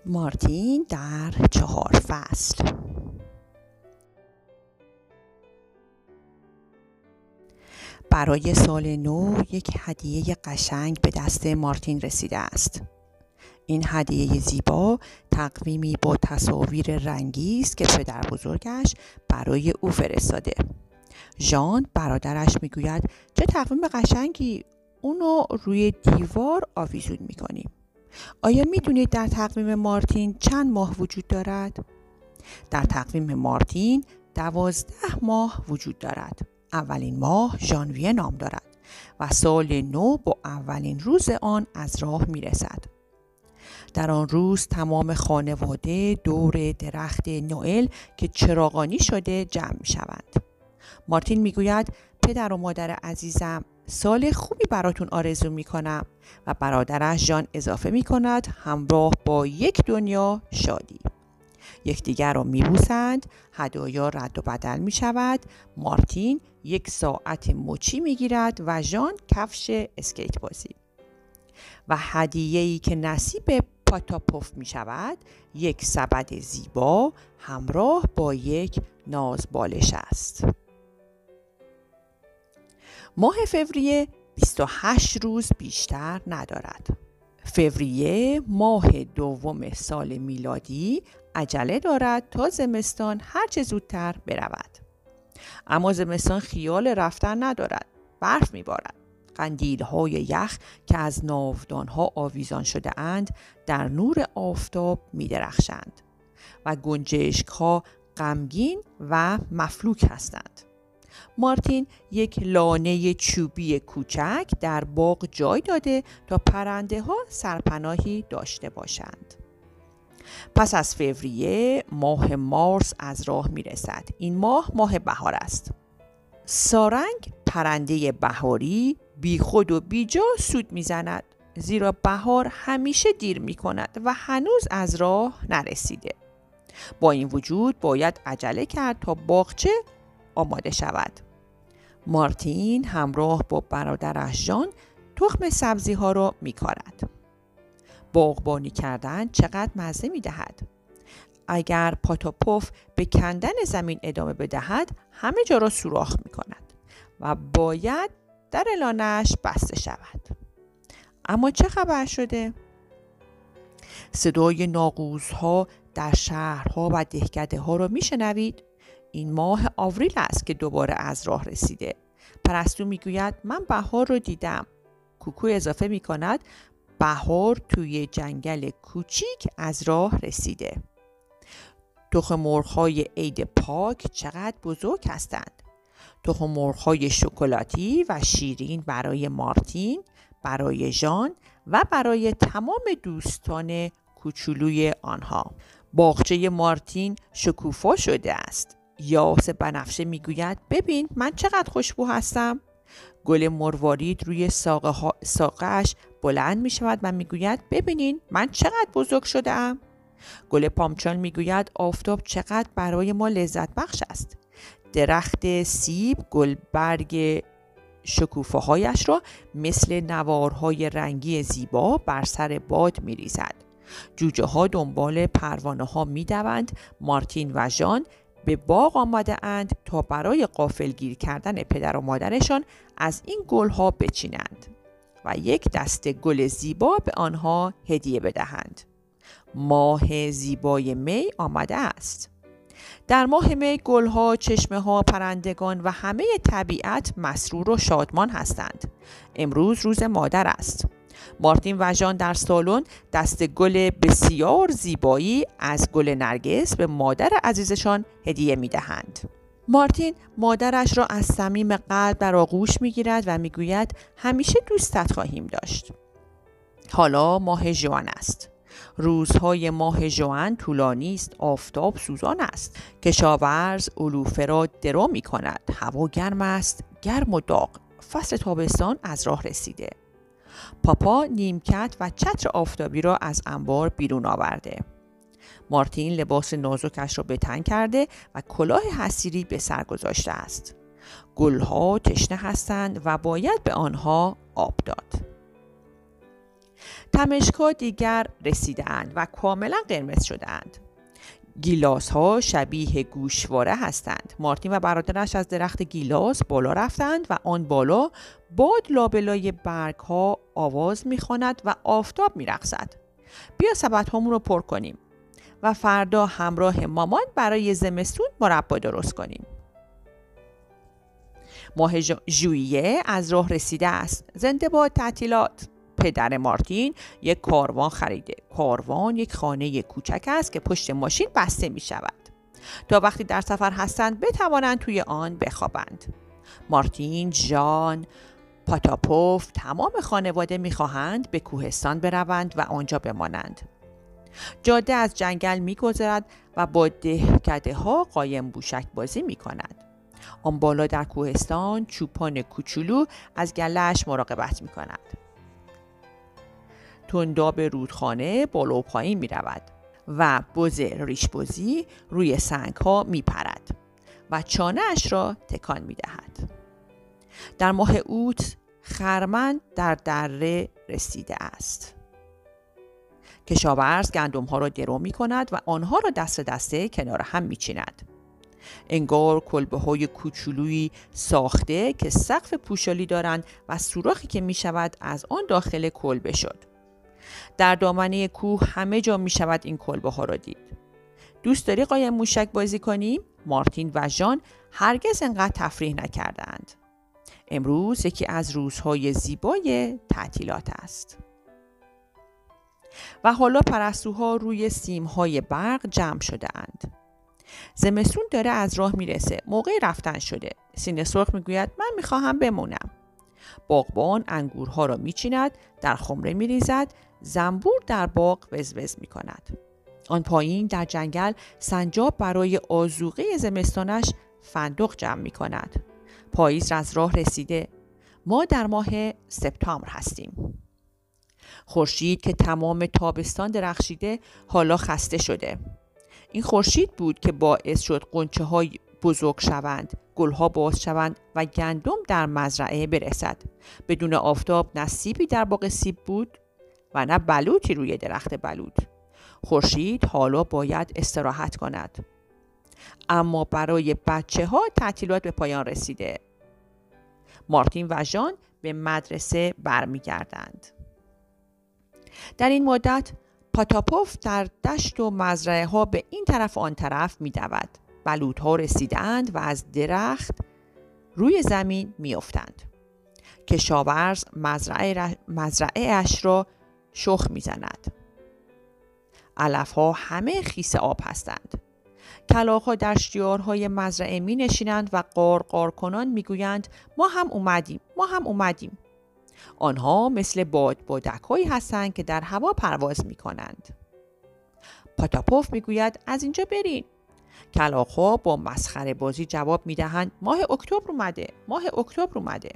مارتین در 4 فصل. برای سال نو یک هدیه قشنگ به دست مارتین رسیده است. این هدیه زیبا تقویمی با تصاویر رنگی است که پدر بزرگش برای او فرستاده. ژان برادرش میگوید چه تقویم قشنگی، اونو روی دیوار آویزون میکنیم. آیا میدونید در تقویم مارتین چند ماه وجود دارد؟ در تقویم مارتین 12 ماه وجود دارد. اولین ماه ژانویه نام دارد و سال نو با اولین روز آن از راه میرسد. در آن روز تمام خانواده دور درخت نوئل که چراغانی شده جمع می شوند. مارتین میگوید پدر و مادر عزیزم، سال خوبی براتون آرزو می کنم و برادرش ژان اضافه می کند همراه با یک دنیا شادی. یکدیگر را می بوسند، هدایا رد و بدل می شود، مارتین 1 ساعت مچی می گیرد و ژان کفش اسکیت بازی. و هدیه‌ای که نصیب پاتاپوف می شود 1 سبد زیبا همراه با 1 نازبالش است. ماه فوریه 28 روز بیشتر ندارد. فوریه ماه دوم سال میلادی عجله دارد تا زمستان هرچه زودتر برود. اما زمستان خیال رفتن ندارد. برف میبارد. قندیل‌های یخ که از ناودان‌ها آویزان شده اند در نور آفتاب می‌درخشند و گنجشک‌ها غمگین و مفلوک هستند. مارتین 1 لانه چوبی کوچک در باغ جای داده تا پرنده‌ها سرپناهی داشته باشند. پس از فوریه ماه مارس از راه می‌رسد. این ماه بهار است. سارنگ پرنده بهاری بی خود و بی جا سود می‌زند، زیرا بهار همیشه دیر می‌کند و هنوز از راه نرسیده. با این وجود باید عجله کرد تا باغچه آماده شود. مارتین همراه با برادرش ژان تخم سبزی ها را می‌کارد. باغبانی کردن چقدر مزه می‌دهد. اگر پاتاپوف به کندن زمین ادامه بدهد همه جا را سوراخ می‌کند و باید در لانه‌اش بسته شود. اما چه خبر شده؟ صدای ناقوس‌ها در شهرها و دهکده‌ها را می‌شنوید؟ این ماه آوریل است که دوباره از راه رسیده. پرستو میگوید من بهار رو دیدم. کوکو اضافه میکند بهار توی جنگل کوچیک از راه رسیده. تخم مرغ‌های عید پاک چقدر بزرگ هستند. تخم مرغ‌های شکلاتی و شیرین برای مارتین، برای ژان و برای تمام دوستان کوچولوی آنها. باغچه مارتین شکوفا شده است. یاس بنفشه میگوید ببین من چقدر خوشبو هستم. گل مروارید روی ساقه‌اش بلند می شود و میگوید ببینین من چقدر بزرگ شده‌ام. گل پامچال میگوید آفتاب چقدر برای ما لذت بخش است. درخت سیب گلبرگ شکوفه‌هایش را مثل نوارهای رنگی زیبا بر سر باد میریزد. جوجه ها دنبال پروانه ها میدوند. مارتین و ژان به باغ آمده اند تا برای غافلگیر کردن پدر و مادرشان از این گلها بچینند و 1 دسته گل زیبا به آنها هدیه بدهند. ماه زیبای می آمده است. در ماه می گلها، چشمه‌ها، پرندگان و همه طبیعت مسرور و شادمان هستند. امروز روز مادر است. مارتین و ژان در سالن دسته گل بسیار زیبایی از گل نرگس به مادر عزیزشان هدیه می‌دهند. مارتین مادرش را از صمیم قلب در آغوش می‌گیرد و می‌گوید همیشه دوستت خواهیم داشت. حالا ماه ژوئن است. روزهای ماه ژوئن طولانی است، آفتاب سوزان است. کشاورز علوفه را درو می‌کند. هوا گرم است، گرم و داغ. فصل تابستان از راه رسیده. پاپا نیمکت و چتر آفتابی را از انبار بیرون آورده. مارتین لباس نازکش را به تن کرده و کلاه حصیری به سر گذاشته است. گلها تشنه هستند و باید به آنها آب داد. تمشک‌ها دیگر رسیده‌اند و کاملا قرمز شده‌اند. گیلاس‌ها شبیه گوشواره هستند. مارتین و برادرش از درخت گیلاس بالا رفتند و آن بالا باد لابلای برگ‌ها آواز می‌خواند و آفتاب می‌رقصد. بیا سبدهامون رو پر کنیم و فردا همراه مامان برای زمستون مربا درست کنیم. ماه ژوئیه از راه رسیده است. زنده باد تعطیلات. پدر مارتین یک کاروان خریده. کاروان یک خانه کوچک است که پشت ماشین بسته می شود تا وقتی در سفر هستند بتوانند توی آن بخوابند. مارتین، ژان، پاتاپوف تمام خانواده می خواهند به کوهستان بروند و آنجا بمانند. جاده از جنگل می گذرد و با دهکده ها قایم موشک بازی می کند. آن بالا در کوهستان چوپان کوچولو از گله‌اش مراقبت می کند. تنداب رودخانه بالا و پایین می رود و بز ریشبزی روی سنگ ها می پرد و چانه اش را تکان می دهد. در ماه اوت خرمن در دره رسیده است. کشاورز گندم ها را درو می کند و آنها را دست دسته کنار هم می چیند. انگار کلبه های کوچولویی ساخته که سقف پوشالی دارند و سوراخی که می شود از آن داخل کلبه شد. در دامنه کوه همه جا می شود این کلبه ها را دید. دوست داری قایم موشک بازی کنیم؟ مارتین و ژان هرگز انقدر تفریح نکردند. امروز یکی از روزهای زیبای تعطیلات است. و حالا پرستوها روی سیمهای برق جمع شده اند. زمستون داره از راه میرسه. موقع رفتن شده. سینه سرخ میگوید من میخواهم بمونم. باغبان انگورها را میچیند، در خمره میریزد، زنبور در باغ وزوز میکند. آن پایین در جنگل سنجاب برای آذوقه زمستانش فندق جمع میکند. پاییز از راه رسیده. ما در ماه سپتامبر هستیم. خورشید که تمام تابستان درخشیده حالا خسته شده. این خورشید بود که باعث شد غنچه های بزرگ شوند، گلها باز شوند و گندم در مزرعه برسد. بدون آفتاب نه سیبی در باغ سیب بود و نه بلوطی روی درخت بلوط. خورشید حالا باید استراحت کند. اما برای بچه ها تعطیلات به پایان رسیده. مارتین و ژان به مدرسه برمیگردند. در این مدت پاتاپوف در دشت و مزرعه ها به این طرف آن طرف می دود. بلوط ها رسیدند و از درخت روی زمین می افتند. کشاورز مزرعه اش را شخ می زند. علف ها همه خیس آب هستند. کلاغ ها در شیارهای مزرعه می نشینند و قار کنان می گویند ما هم اومدیم. آنها مثل بادبادک هایی هستند که در هوا پرواز می کنند. پاتاپوف می گوید از اینجا برین. کلاغ ها با مسخره بازی جواب می دهند ماه اکتبر اومده.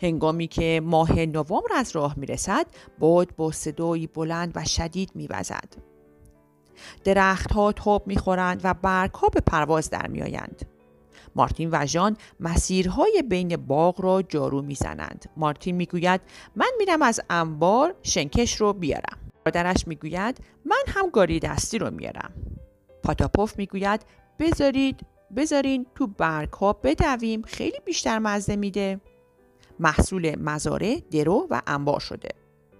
هنگامی که ماه نوامبر از راه می رسد باد با صدایی بلند و شدید می وزد. درخت ها تاب می خورند و برگ ها به پرواز در می آیند. مارتین و ژان مسیرهای بین باغ را جارو می زنند. مارتین می گوید من میرم از انبار شنکش رو بیارم. برادرش می گوید من هم گاری دستی رو میارم. پاتاپوف می گوید بذارین تو برگ ها بدویم، خیلی بیشتر مزه میده. محصول مزارع درو و انبار شده.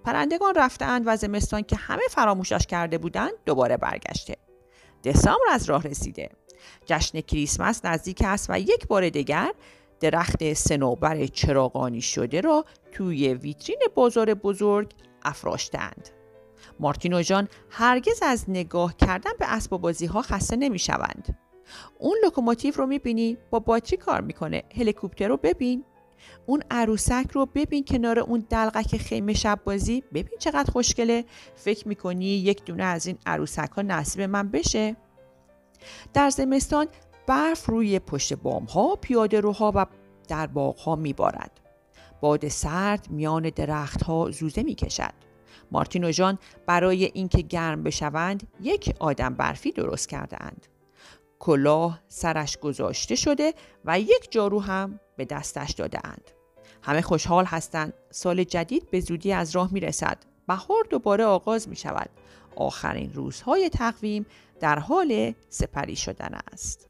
پرندگان رفتند و زمستان که همه فراموشش کرده بودند دوباره برگشته. دسامبر از راه رسیده. جشن کریسمس نزدیک است و یک بار دیگر درخت صنوبر چراغانی شده را توی ویترین بازار بزرگ افراشتند. مارتین و ژان هرگز از نگاه کردن به اسباب بازی ها خسته نمی شوند. اون لوکوموتیو رو میبینی با باتری کار میکنه. هلیکوپتر رو ببین. اون عروسک رو ببین کنار اون دلقک خیمه شب بازی. ببین چقدر خوشگله. فکر میکنی یک دونه از این عروسک ها نصیب من بشه؟ در زمستان برف روی پشت بام ها، پیاده روها و در باغ ها میبارد. باد سرد میان درخت ها زوزه میکشد. مارتین و ژان برای اینکه گرم بشوند یک آدم برفی درست کرده اند. کلاه سرش گذاشته شده و یک جارو هم به دستش داده اند. همه خوشحال هستند. سال جدید به زودی از راه می رسد. بهار دوباره آغاز می شود. آخرین روزهای تقویم در حال سپری شدن است.